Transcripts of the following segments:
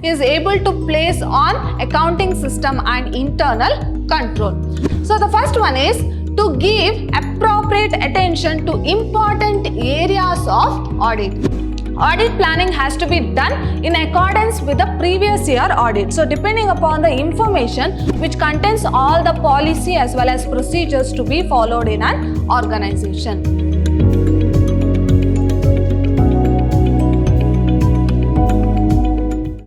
is able to place on accounting system and internal control. So the first one is to give appropriate attention to important areas of audit. Audit planning has to be done in accordance with the previous year audit. So depending upon the information which contains all the policy as well as procedures to be followed in an organization.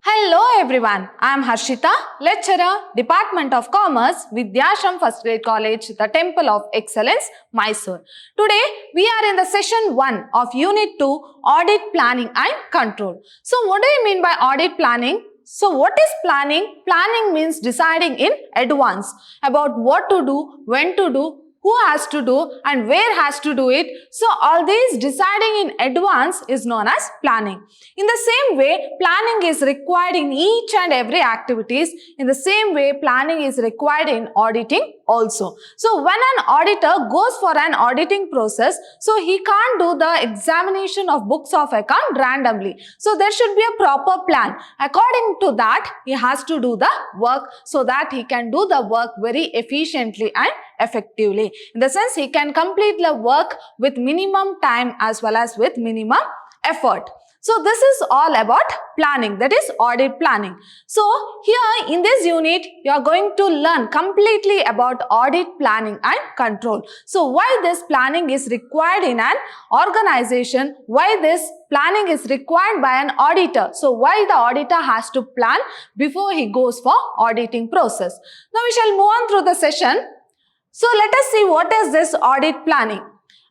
Hello everyone, I am Harshita, lecturer, Department of Commerce, Vidyashram First Grade College, the Temple of Excellence, Mysore. Today we are in the session 1 of Unit 2, Audit Planning and Control. So what do you mean by audit planning? So what is planning? Planning means deciding in advance about what to do, when to do, who has to do and where has to do it. So all these deciding in advance is known as planning. In the same way, planning is required in each and every activities. In the same way, planning is required in auditing also. So when an auditor goes for an auditing process, so he can't do the examination of books of account randomly. So there should be a proper plan. According to that, he has to do the work so that he can do the work very efficiently and effectively. In the sense, he can complete the work with minimum time as well as with minimum effort. So this is all about planning, that is audit planning. So here in this unit, you are going to learn completely about audit planning and control. So why this planning is required in an organization, why this planning is required by an auditor. So why the auditor has to plan before he goes for auditing process. Now we shall move on through the session. So let us see what is this audit planning.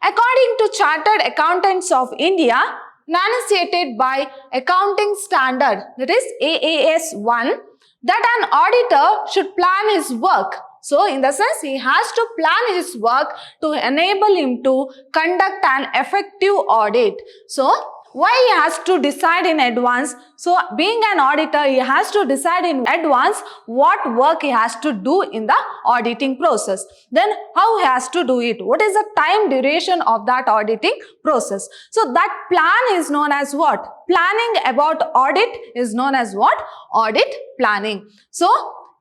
According to Chartered Accountants of India, enunciated by Accounting Standard, that is AAS 1, that an auditor should plan his work. So in the sense, he has to plan his work to enable him to conduct an effective audit. So why he has to decide in advance? So being an auditor, he has to decide in advance what work he has to do in the auditing process. Then how he has to do it? What is the time duration of that auditing process? So that plan is known as what? Planning about audit is known as what? Audit planning. So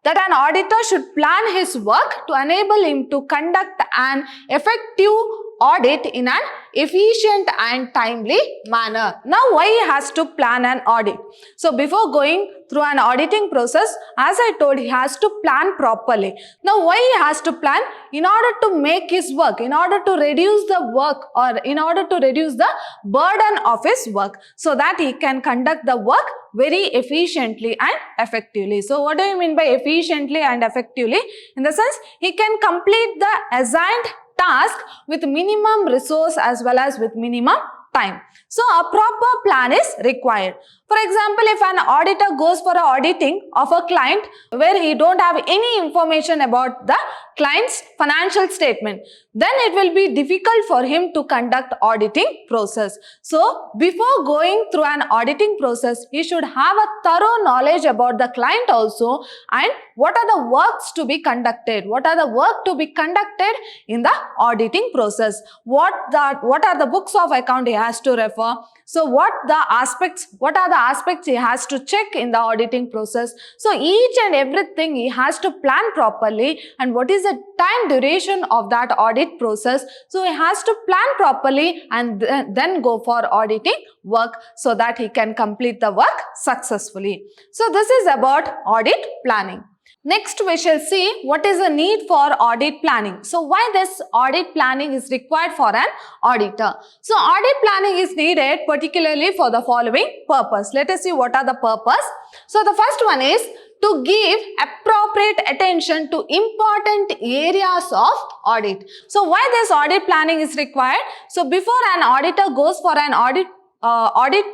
that an auditor should plan his work to enable him to conduct an effective audit in an efficient and timely manner. Now why he has to plan an audit? So before going through an auditing process, as I told, he has to plan properly. Now why he has to plan? In order to make his work, in order to reduce the work or in order to reduce the burden of his work so that he can conduct the work very efficiently and effectively. So what do you mean by efficiently and effectively? In the sense, he can complete the assigned task with minimum resource as well as with minimum time. So a proper plan is required. For example, if an auditor goes for an auditing of a client where he don't have any information about the client's financial statement, then it will be difficult for him to conduct auditing process. So before going through an auditing process, he should have a thorough knowledge about the client also and what are the works to be conducted, what are the work to be conducted in the auditing process, what are the books of account he has to refer. So what are the aspects he has to check in the auditing process. So each and everything he has to plan properly, and what is the time duration of that audit process. So he has to plan properly and then go for auditing work so that he can complete the work successfully. So this is about audit planning. Next, we shall see what is the need for audit planning. So why this audit planning is required for an auditor. So audit planning is needed particularly for the following purpose. Let us see what are the purpose. So the first one is to give appropriate attention to important areas of audit. So why this audit planning is required? So before an auditor goes for an audit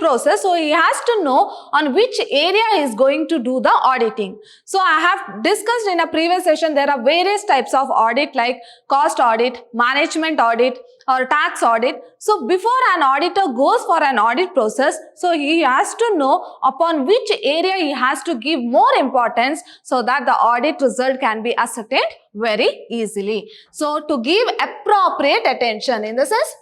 process, so he has to know on which area he is going to do the auditing. So I have discussed in a previous session, there are various types of audit like cost audit, management audit or tax audit. So before an auditor goes for an audit process, so he has to know upon which area he has to give more importance so that the audit result can be ascertained very easily. So to give appropriate attention, in the sense,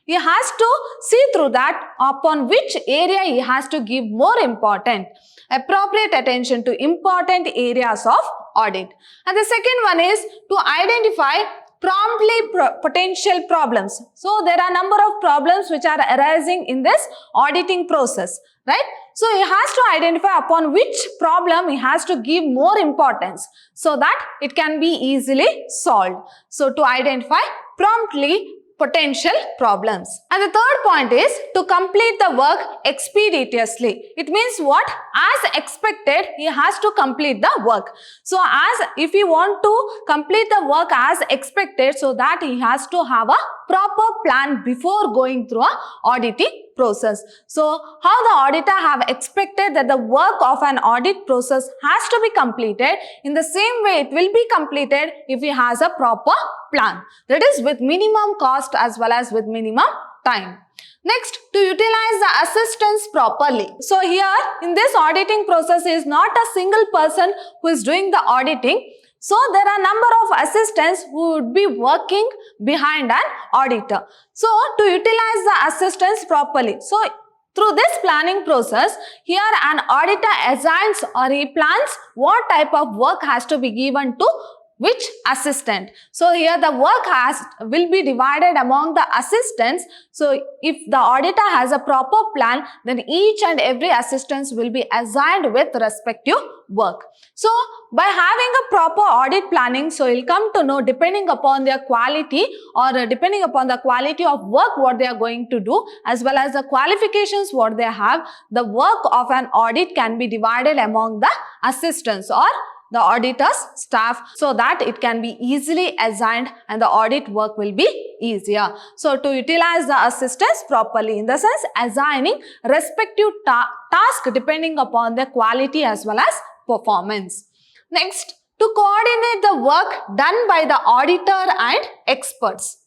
He has to see through that upon which area he has to give more appropriate attention to important areas of audit. And the second one is to identify promptly potential problems. So there are a number of problems which are arising in this auditing process, right? So he has to identify upon which problem he has to give more importance so that it can be easily solved. So to identify promptly potential problems. And the third point is to complete the work expeditiously. It means what? As expected, he has to complete the work. So if he want to complete the work as expected, so that he has to have a proper plan before going through a auditing process. So how the auditor have expected that the work of an audit process has to be completed, in the same way it will be completed if he has a proper plan. That is with minimum cost as well as with minimum time. Next, to utilize the assistance properly. So here in this auditing process is not a single person who is doing the auditing. So there are number of assistants who would be working behind an auditor. So to utilize the assistants properly. So through this planning process, here an auditor assigns or he plans what type of work has to be given to which assistant. So here the work will be divided among the assistants. So if the auditor has a proper plan, then each and every assistant will be assigned with respective work. So by having a proper audit planning, so you'll come to know, depending upon their quality or depending upon the quality of work what they are going to do, as well as the qualifications what they have, the work of an audit can be divided among the assistants or the auditor's staff, so that it can be easily assigned and the audit work will be easier. So to utilize the assistants properly, in the sense assigning respective task depending upon the quality as well as performance. Next, to coordinate the work done by the auditor and experts.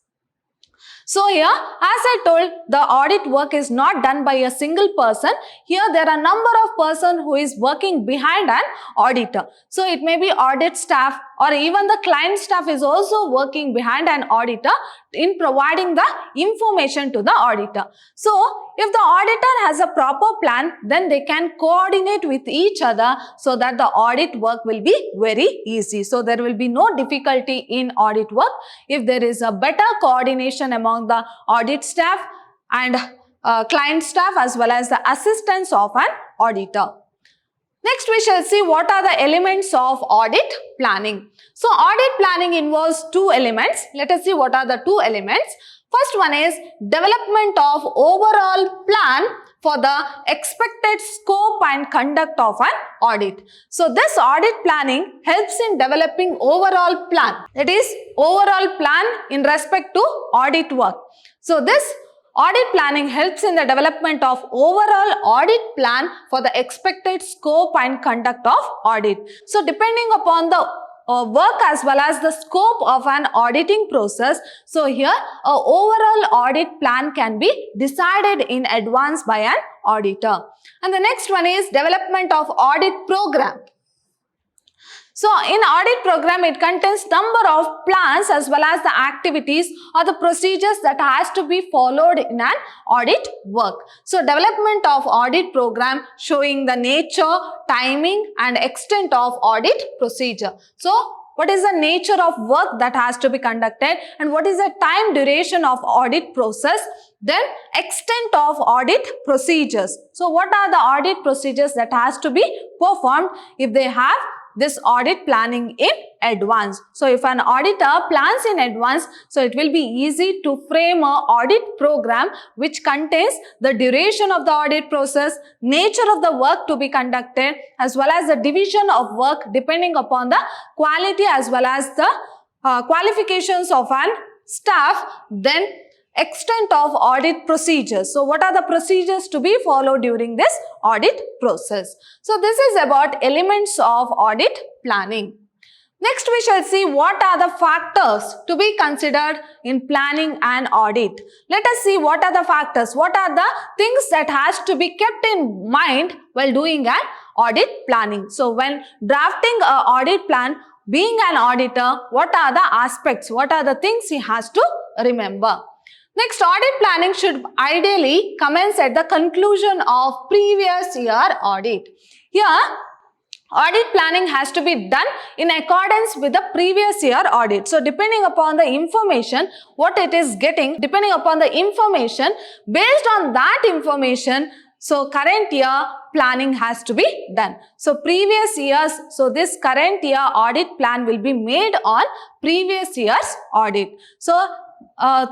So here, as I told, the audit work is not done by a single person. Here there are number of person who is working behind an auditor. So it may be audit staff or even the client staff is also working behind an auditor in providing the information to the auditor. So if the auditor has a proper plan, then they can coordinate with each other so that the audit work will be very easy. So there will be no difficulty in audit work if there is a better coordination among the audit staff and client staff as well as the assistants of an auditor. Next, we shall see what are the elements of audit planning. So audit planning involves two elements. Let us see what are the two elements. First one is development of overall plan for the expected scope and conduct of an audit. So this audit planning helps in developing overall plan. That is overall plan in respect to audit work. So this audit planning helps in the development of overall audit plan for the expected scope and conduct of audit. So depending upon the work as well as the scope of an auditing process, so here a overall audit plan can be decided in advance by an auditor. And the next one is development of audit program. So in audit program, it contains number of plans as well as the activities or the procedures that has to be followed in an audit work. So development of audit program showing the nature, timing and extent of audit procedure. So what is the nature of work that has to be conducted and what is the time duration of audit process? Then extent of audit procedures. So what are the audit procedures that has to be performed if they have this audit planning in advance? So if an auditor plans in advance, so it will be easy to frame a audit program which contains the duration of the audit process, nature of the work to be conducted, as well as the division of work depending upon the quality as well as the qualifications of an staff, then extent of audit procedures. So what are the procedures to be followed during this audit process? So this is about elements of audit planning. Next, we shall see what are the factors to be considered in planning an audit. Let us see what are the factors, what are the things that has to be kept in mind while doing an audit planning. So when drafting an audit plan, being an auditor, what are the aspects, what are the things he has to remember? Next, audit planning should ideally commence at the conclusion of previous year audit. Here, audit planning has to be done in accordance with the previous year audit. So, depending upon the information, what it is getting, depending upon the information, based on that information, so current year planning has to be done. So, previous years, so this current year audit plan will be made on previous year's audit. So,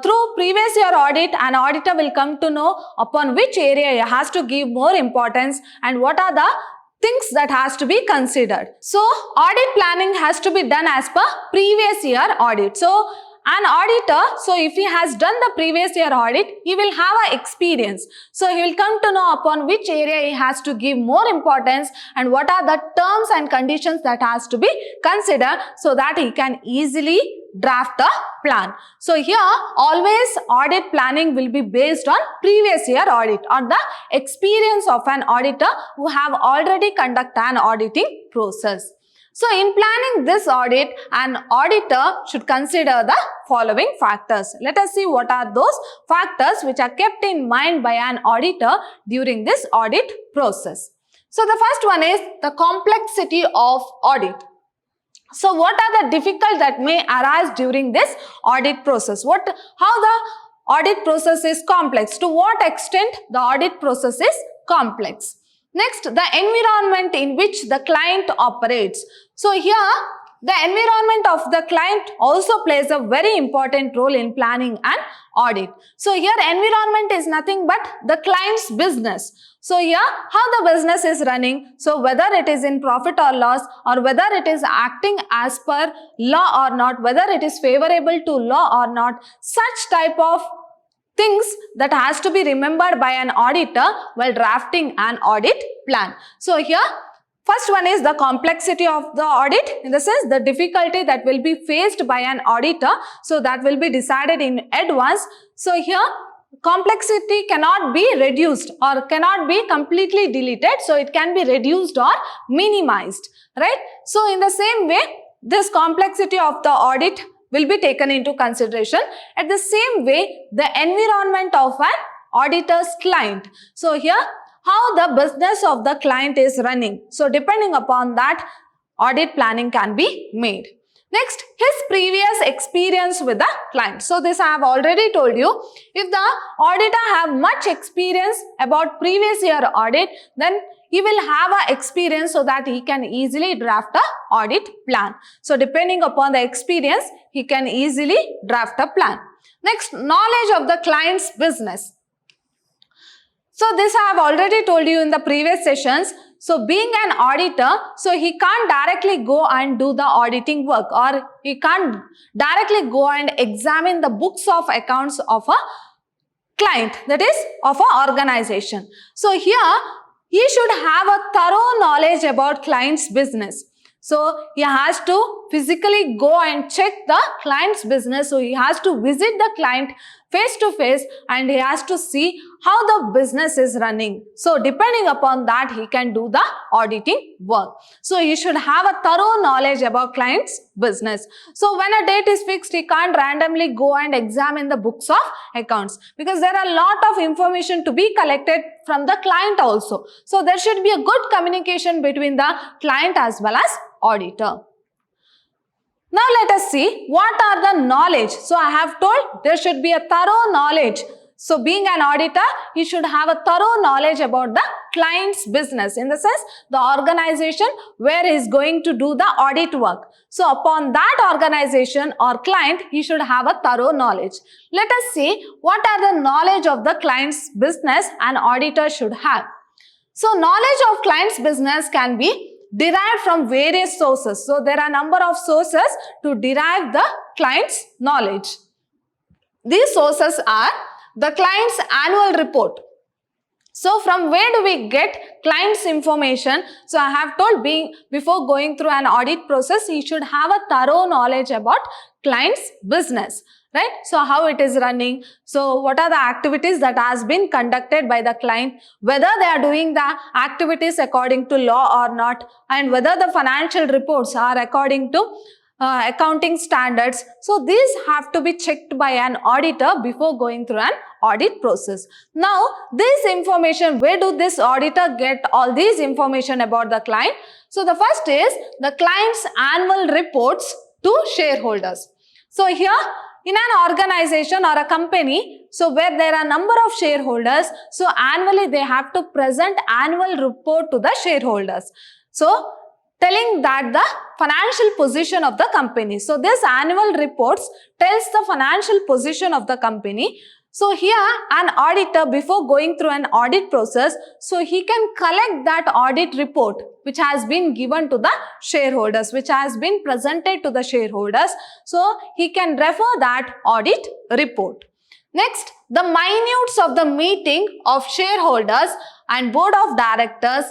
through previous year audit, an auditor will come to know upon which area he has to give more importance and what are the things that has to be considered. So, audit planning has to be done as per previous year audit. So, an auditor, so if he has done the previous year audit, he will have an experience. So, he will come to know upon which area he has to give more importance and what are the terms and conditions that has to be considered so that he can easily draft a plan. So, here always audit planning will be based on previous year audit or the experience of an auditor who have already conducted an auditing process. So, in planning this audit, an auditor should consider the following factors. Let us see what are those factors which are kept in mind by an auditor during this audit process. So, the first one is the complexity of audit. So, what are the difficulties that may arise during this audit process? How the audit process is complex? To what extent the audit process is complex? Next, the environment in which the client operates. So, here the environment of the client also plays a very important role in planning an audit. So, here environment is nothing but the client's business. So, here how the business is running, so whether it is in profit or loss or whether it is acting as per law or not, whether it is favorable to law or not, such type of things that has to be remembered by an auditor while drafting an audit plan. So, here first one is the complexity of the audit, in the sense the difficulty that will be faced by an auditor. So, that will be decided in advance. So, here complexity cannot be reduced or cannot be completely deleted. So, it can be reduced or minimized, right? So, in the same way, this complexity of the audit will be taken into consideration. At the same way, the environment of an auditor's client. So, here how the business of the client is running. So, depending upon that, audit planning can be made. Next, his previous experience with the client. So, this I have already told you. If the auditor have much experience about previous year audit, then he will have an experience so that he can easily draft a audit plan. So, depending upon the experience, he can easily draft a plan. Next, knowledge of the client's business. So, this I have already told you in the previous sessions. So, being an auditor, so he can't directly go and do the auditing work, or he can't directly go and examine the books of accounts of a client, that is of an organization. So, here he should have a thorough knowledge about client's business. So, he has to physically go and check the client's business. So, he has to visit the client face to face and he has to see how the business is running. So, depending upon that, he can do the auditing work. So, he should have a thorough knowledge about client's business. So, when a date is fixed, he can't randomly go and examine the books of accounts, because there are a lot of information to be collected from the client also. So, there should be a good communication between the client as well as auditor. Now, let us see what are the knowledge. So, I have told there should be a thorough knowledge. So, being an auditor, he should have a thorough knowledge about the client's business, in the sense the organization where he is going to do the audit work. So, upon that organization or client, he should have a thorough knowledge. Let us see what are the knowledge of the client's business an auditor should have. So, knowledge of client's business can be derived from various sources. So, there are a number of sources to derive the client's knowledge. These sources are the client's annual report. So, from where do we get client's information? So, I have told before going through an audit process, he should have a thorough knowledge about client's business. Right? So, how it is running. So, what are the activities that has been conducted by the client, whether they are doing the activities according to law or not, and whether the financial reports are according to accounting standards. So these have to be checked by an auditor before going through an audit process. Now, this information, where do this auditor get all these information about the client? So the first is the client's annual reports to shareholders. So here, in an organization or a company, so where there are number of shareholders, so annually they have to present annual report to the shareholders. So telling that the financial position of the company. So this annual reports tells the financial position of the company. So here an auditor, before going through an audit process, so he can collect that audit report which has been given to the shareholders, which has been presented to the shareholders. So he can refer that audit report. Next, the minutes of the meeting of shareholders and board of directors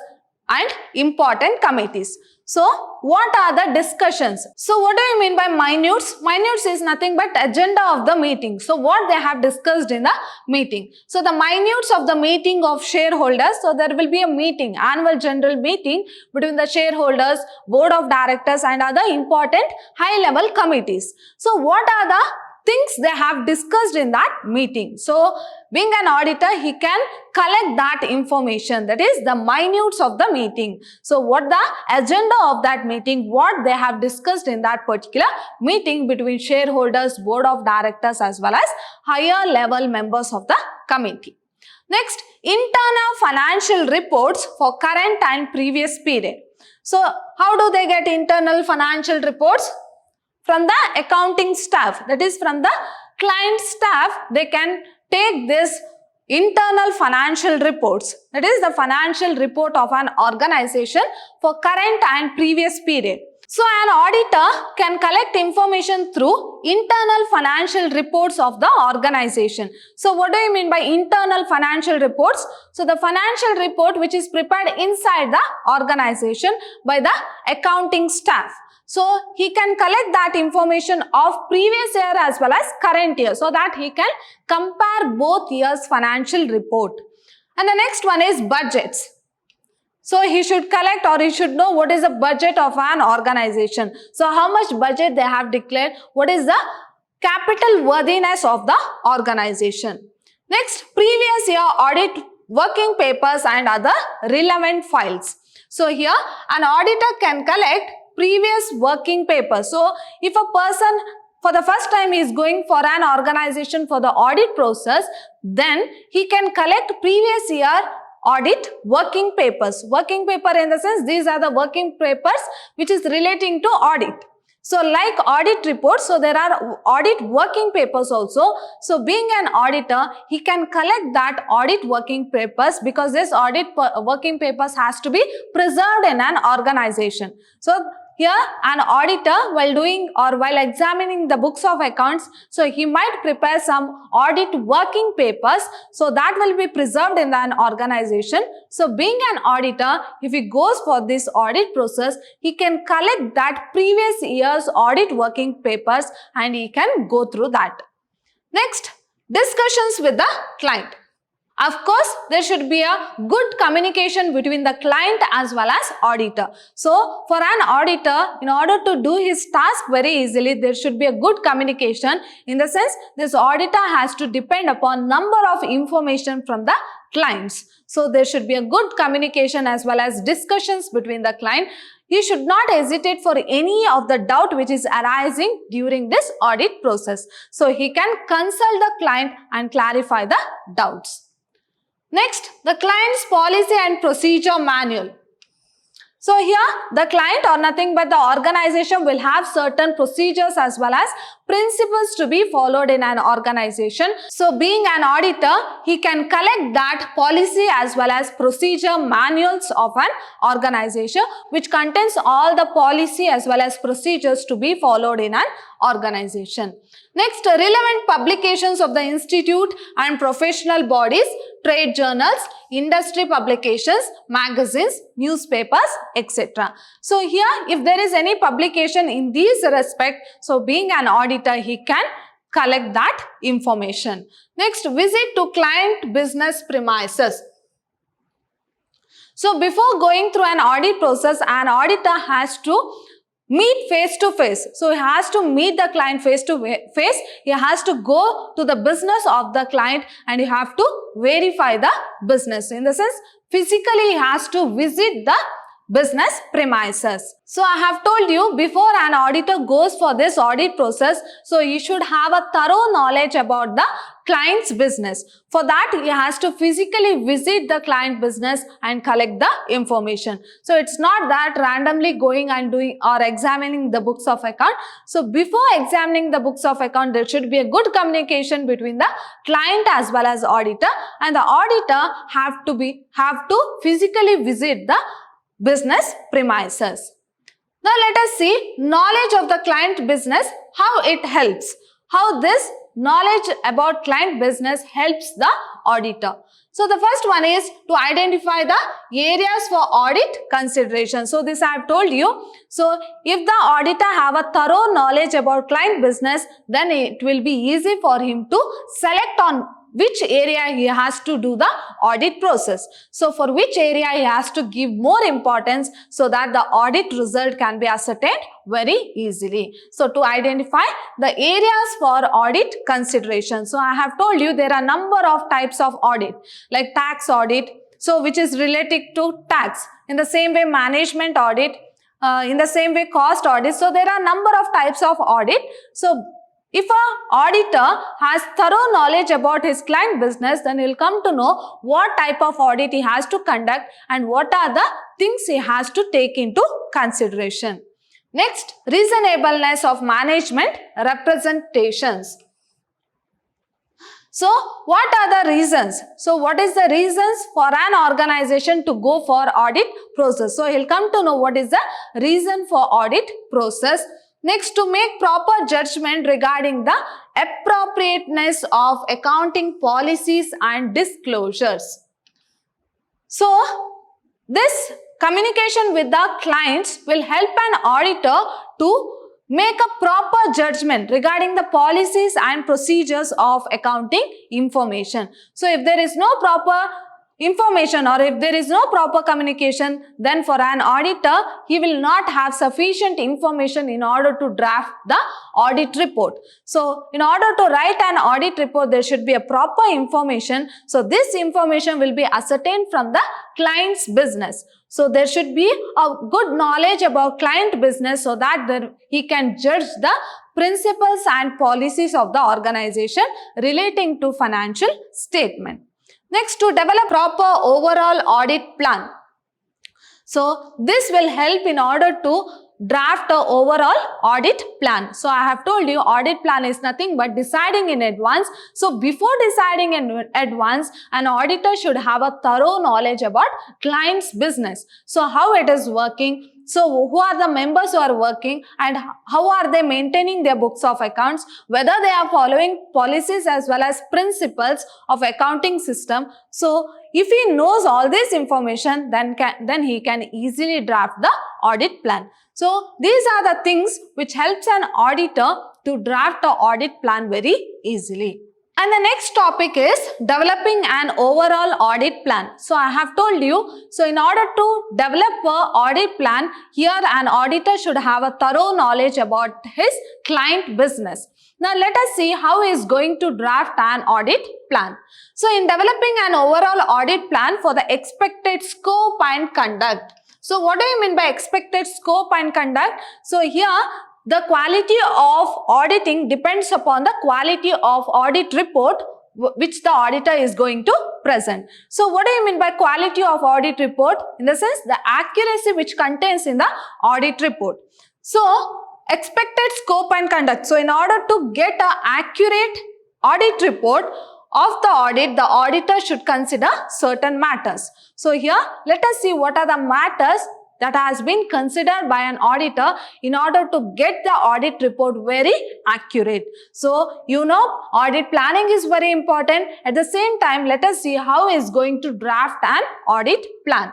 and important committees. So, what are the discussions? So, what do you mean by minutes? Minutes is nothing but agenda of the meeting. So, what they have discussed in the meeting. So, the minutes of the meeting of shareholders. So, there will be a meeting, annual general meeting between the shareholders, board of directors and other important high-level committees. So, what are the things they have discussed in that meeting? So, being an auditor, he can collect that information, that is the minutes of the meeting. So, what the agenda of that meeting, what they have discussed in that particular meeting between shareholders, board of directors as well as higher level members of the committee. Next, internal financial reports for current and previous period. So, how do they get internal financial reports? From the accounting staff, that is from the client staff, they can take this internal financial reports, that is the financial report of an organization for current and previous period. So an auditor can collect information through internal financial reports of the organization. So what do you mean by internal financial reports? So the financial report which is prepared inside the organization by the accounting staff. So he can collect that information of previous year as well as current year, so that he can compare both years' financial report. And the next one is budgets. So he should collect, or he should know what is the budget of an organization. So how much budget they have declared, what is the capital worthiness of the organization. Next, previous year audit working papers and other relevant files. So here an auditor can collect previous working papers. So if a person for the first time is going for an organization for the audit process, then he can collect previous year audit working papers. Working paper in the sense, these are the working papers which is relating to audit. So like audit reports, so there are audit working papers also. So being an auditor, he can collect that audit working papers, because this audit working papers has to be preserved in an organization. So here an auditor, while doing or while examining the books of accounts, so he might prepare some audit working papers, so that will be preserved in an organization. So being an auditor, if he goes for this audit process, he can collect that previous year's audit working papers and he can go through that. Next, discussions with the client. Of course, there should be a good communication between the client as well as auditor. So, for an auditor, in order to do his task very easily, there should be a good communication. In the sense, this auditor has to depend upon number of information from the clients. So, there should be a good communication as well as discussions between the client. He should not hesitate for any of the doubt which is arising during this audit process. So, he can consult the client and clarify the doubts. Next, the client's policy and procedure manual. So here the client or nothing but the organization will have certain procedures as well as principles to be followed in an organization. So being an auditor, he can collect that policy as well as procedure manuals of an organization, which contains all the policy as well as procedures to be followed in an organization. Next, relevant publications of the institute and professional bodies, trade journals, industry publications, magazines, newspapers, etc. So here, if there is any publication in these respect, so being an auditor, he can collect that information. Next, visit to client business premises. So before going through an audit process, an auditor has to meet face to face. So he has to meet the client face to face. He has to go to the business of the client and you have to verify the business. In the sense, physically he has to visit the business premises. So I have told you, before an auditor goes for this audit process, so he should have a thorough knowledge about the client's business. For that, he has to physically visit the client business and collect the information. So it's not that randomly going and doing or examining the books of account. So before examining the books of account, there should be a good communication between the client as well as auditor, and the auditor have to physically visit the business premises. Now let us see knowledge of the client business, how it helps. How this knowledge about client business helps the auditor. So the first one is to identify the areas for audit consideration. So this I have told you. So if the auditor have a thorough knowledge about client business, then it will be easy for him to select on which area he has to do the audit process. So for which area he has to give more importance so that the audit result can be ascertained very easily. So to identify the areas for audit consideration. So I have told you there are number of types of audit, like tax audit, so which is related to tax. In the same way, management audit, in the same way, cost audit. So there are number of types of audit. So if an auditor has thorough knowledge about his client business, then he will come to know what type of audit he has to conduct and what are the things he has to take into consideration. Next, reasonableness of management representations. So, what are the reasons? So, what is the reasons for an organization to go for audit process? So, he will come to know what is the reason for audit process. Next, to make proper judgment regarding the appropriateness of accounting policies and disclosures. So, this communication with the clients will help an auditor to make a proper judgment regarding the policies and procedures of accounting information. So, if there is no proper information or if there is no proper communication, then for an auditor, he will not have sufficient information in order to draft the audit report. So, in order to write an audit report, there should be a proper information. So, this information will be ascertained from the client's business. So, there should be a good knowledge about client business so that he can judge the principles and policies of the organization relating to financial statement. Next, to develop proper overall audit plan. So, this will help in order to draft a overall audit plan. So, I have told you audit plan is nothing but deciding in advance. So, before deciding in advance, an auditor should have a thorough knowledge about client's business. So, how it is working. So, who are the members who are working and how are they maintaining their books of accounts, whether they are following policies as well as principles of accounting system. So, if he knows all this information, then he can easily draft the audit plan. So, these are the things which helps an auditor to draft an audit plan very easily. And the next topic is developing an overall audit plan. So, I have told you, so in order to develop an audit plan, here an auditor should have a thorough knowledge about his client business. Now, let us see how he is going to draft an audit plan. So, in developing an overall audit plan for the expected scope and conduct. So, what do you mean by expected scope and conduct? So, here the quality of auditing depends upon the quality of audit report which the auditor is going to present. So, what do you mean by quality of audit report? In the sense, the accuracy which contains in the audit report. So, expected scope and conduct. So, in order to get an accurate audit report of the auditor should consider certain matters. So, here let us see what are the matters that has been considered by an auditor in order to get the audit report very accurate. So, you know, audit planning is very important. At the same time, let us see how he is going to draft an audit plan.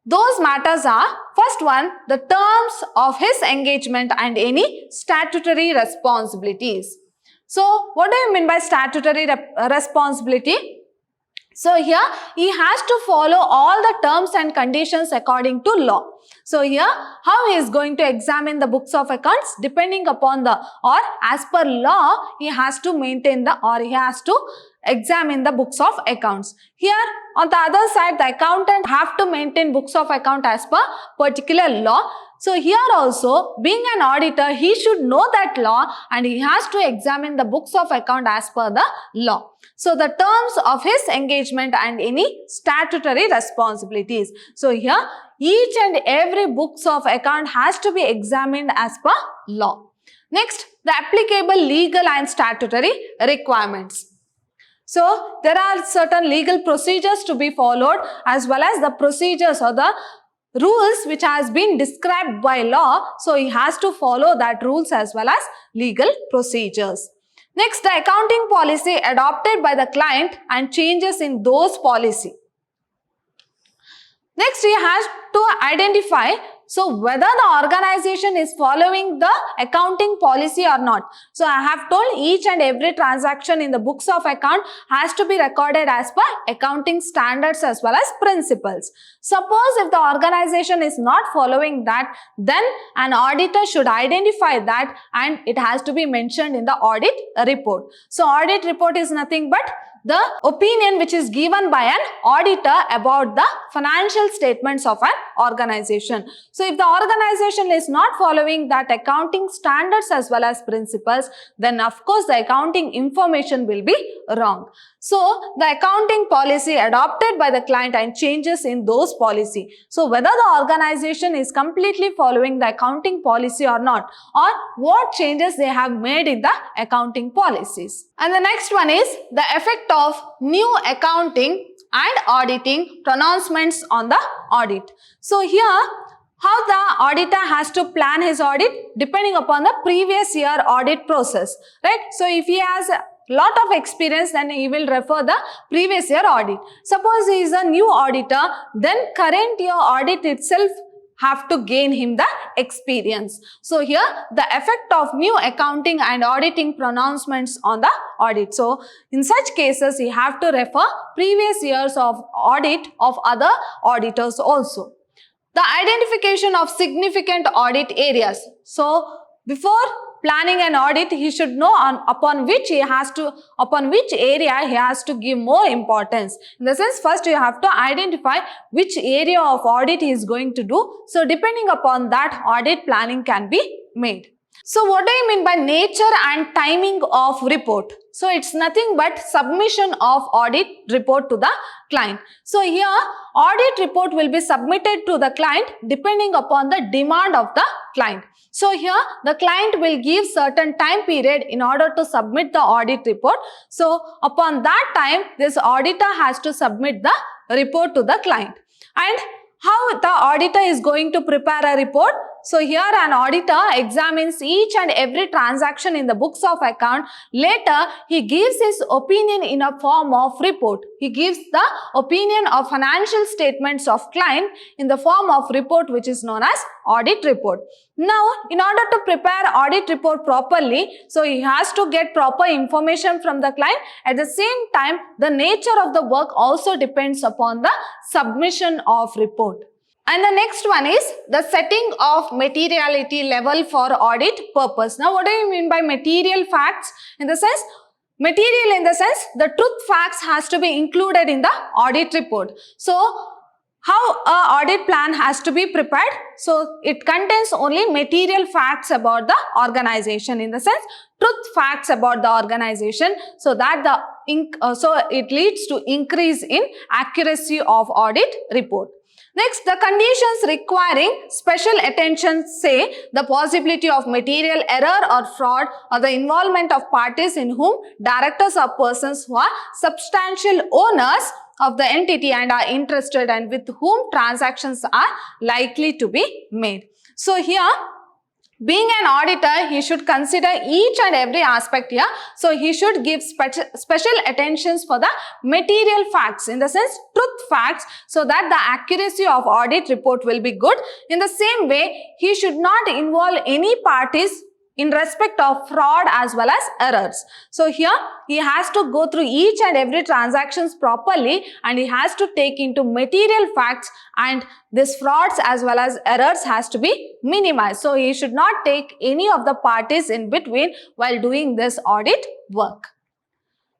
Those matters are, first one, the terms of his engagement and any statutory responsibilities. So, what do you mean by statutory responsibility? So here he has to follow all the terms and conditions according to law. So here how he is going to examine the books of accounts? Depending upon the, or as per law, he has to maintain the, or he has to examine the books of accounts. Here on the other side, the accountant have to maintain books of account as per particular law. So here also, being an auditor, he should know that law and he has to examine the books of account as per the law. So the terms of his engagement and any statutory responsibilities. So here each and every books of account has to be examined as per law. Next, the applicable legal and statutory requirements. So there are certain legal procedures to be followed as well as the procedures or the rules which has been described by law. So he has to follow that rules as well as legal procedures. Next, the accounting policy adopted by the client and changes in those policy. Next, he has to identify whether the organization is following the accounting policy or not. So I have told each and every transaction in the books of account has to be recorded as per accounting standards as well as principles. Suppose if the organization is not following that, then an auditor should identify that and it has to be mentioned in the audit report. So audit report is nothing but the opinion which is given by an auditor about the financial statements of an organization. So if the organization is not following that accounting standards as well as principles, then of course the accounting information will be wrong. So the accounting policy adopted by the client and changes in those policy. So whether the organization is completely following the accounting policy or not, or what changes they have made in the accounting policies. And the next one is the effect of new accounting and auditing pronouncements on the audit. So here how the auditor has to plan his audit depending upon the previous year audit process, right? So if he has lot of experience, then he will refer the previous year audit. Suppose he is a new auditor, then current year audit itself have to gain him the experience. So here the effect of new accounting and auditing pronouncements on the audit. So in such cases, he have to refer previous years of audit of other auditors also. The identification of significant audit areas. So before planning an audit, he should know upon which area he has to give more importance. In the sense, first you have to identify which area of audit he is going to do. So depending upon that, audit planning can be made. So what do you mean by nature and timing of report? So it's nothing but submission of audit report to the client. So here audit report will be submitted to the client depending upon the demand of the client. So here the client will give certain time period in order to submit the audit report. So upon that time, this auditor has to submit the report to the client. And how the auditor is going to prepare a report? So here an auditor examines each and every transaction in the books of account. Later, he gives his opinion in a form of report. He gives the opinion of financial statements of client in the form of report, which is known as audit report. Now, in order to prepare audit report properly, so he has to get proper information from the client. At the same time, the nature of the work also depends upon the submission of report. And the next one is the setting of materiality level for audit purpose. Now, what do you mean by material facts? In the sense, material in the sense, the truth facts has to be included in the audit report. So, how an audit plan has to be prepared? So, it contains only material facts about the organization, in the sense, truth facts about the organization, so that it leads to increase in accuracy of audit report. Next, the conditions requiring special attention say the possibility of material error or fraud or the involvement of parties in whom directors or persons who are substantial owners of the entity and are interested and with whom transactions are likely to be made. So here, being an auditor, he should consider each and every aspect here. So he should give special attentions for the material facts, in the sense truth facts, so that the accuracy of audit report will be good. In the same way, he should not involve any parties in respect of fraud as well as errors. So here he has to go through each and every transactions properly, and he has to take into material facts, and this frauds as well as errors has to be minimized. So he should not take any of the parties in between while doing this audit work.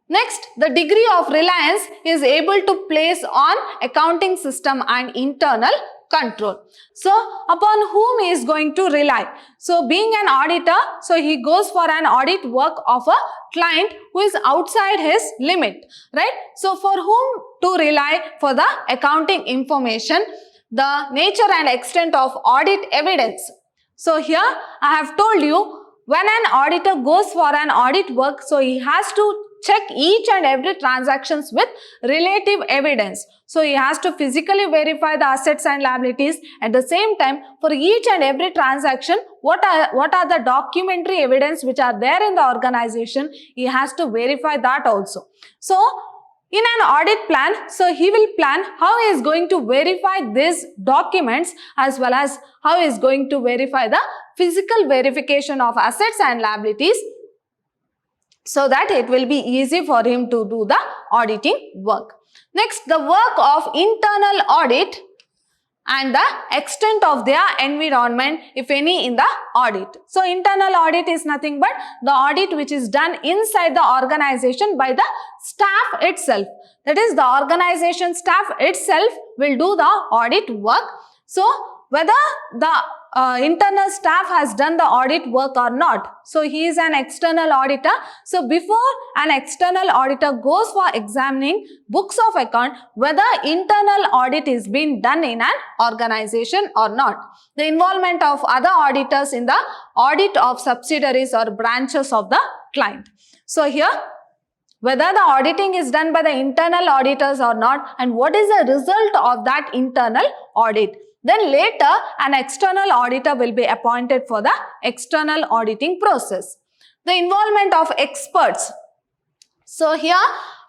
Next, the degree of reliance is able to place on accounting system and internal control. So, upon whom he is going to rely? So, being an auditor, so he goes for an audit work of a client who is outside his limit, right? So, for whom to rely for the accounting information, the nature and extent of audit evidence. So, here I have told you, when an auditor goes for an audit work, so he has to check each and every transactions with relative evidence. So he has to physically verify the assets and liabilities. At the same time, for each and every transaction, what are the documentary evidence which are there in the organization, he has to verify that also. So in an audit plan, so he will plan how he is going to verify these documents as well as how he is going to verify the physical verification of assets and liabilities, so that it will be easy for him to do the auditing work. Next, the work of internal audit and the extent of their environment, if any, in the audit. So, internal audit is nothing but the audit which is done inside the organization by the staff itself. That is, the organization staff itself will do the audit work. So, whether the internal staff has done the audit work or not. So, he is an external auditor. So, before an external auditor goes for examining books of account, whether internal audit is being done in an organization or not. The involvement of other auditors in the audit of subsidiaries or branches of the client. So, here whether the auditing is done by the internal auditors or not, and what is the result of that internal audit. Then later, an external auditor will be appointed for the external auditing process. The involvement of experts. So here,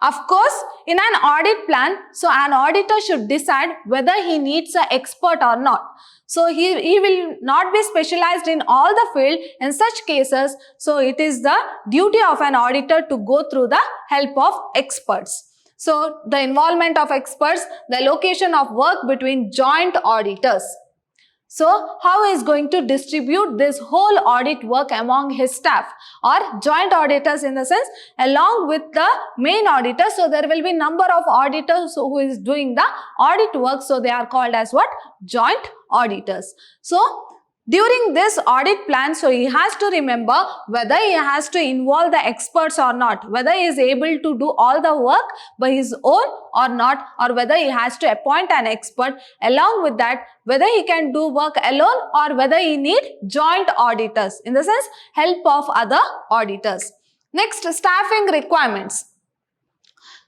of course, in an audit plan, so an auditor should decide whether he needs an expert or not. So he will not be specialized in all the field. In such cases, so it is the duty of an auditor to go through the help of experts. So, the involvement of experts, the allocation of work between joint auditors. So, how is going to distribute this whole audit work among his staff or joint auditors, in the sense along with the main auditor. So, there will be number of auditors who is doing the audit work. So, they are called as what? Joint auditors. So, during this audit plan, so he has to remember whether he has to involve the experts or not, whether he is able to do all the work by his own or not, or whether he has to appoint an expert. Along with that, whether he can do work alone or whether he need joint auditors, in the sense help of other auditors. Next, staffing requirements.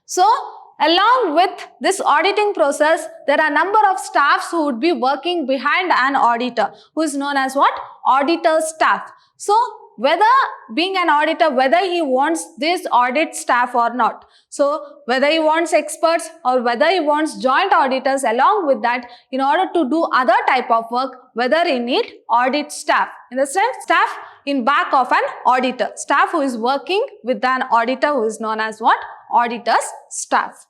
So, along with this auditing process, there are a number of staffs who would be working behind an auditor, who is known as what? Auditor staff. So, whether being an auditor, whether he wants this audit staff or not. So, whether he wants experts or whether he wants joint auditors, along with that, in order to do other type of work, whether he need audit staff. In the sense, staff in back of an auditor. Staff who is working with an auditor, who is known as what? Auditor's staff.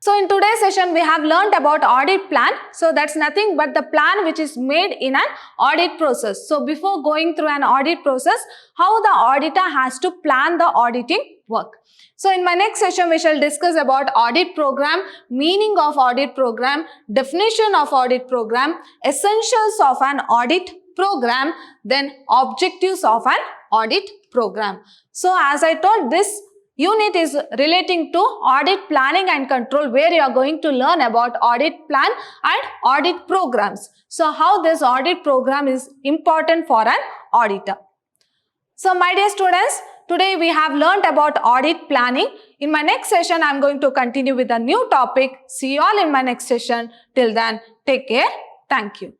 So, in today's session, we have learnt about audit plan. So, that's nothing but the plan which is made in an audit process. So, before going through an audit process, how the auditor has to plan the auditing work. So, in my next session, we shall discuss about audit program, meaning of audit program, definition of audit program, essentials of an audit program, then objectives of an audit program. So, as I told, this unit is relating to audit planning and control, where you are going to learn about audit plan and audit programs. So, how this audit program is important for an auditor. So, my dear students, today we have learnt about audit planning. In my next session, I am going to continue with a new topic. See you all in my next session. Till then, take care. Thank you.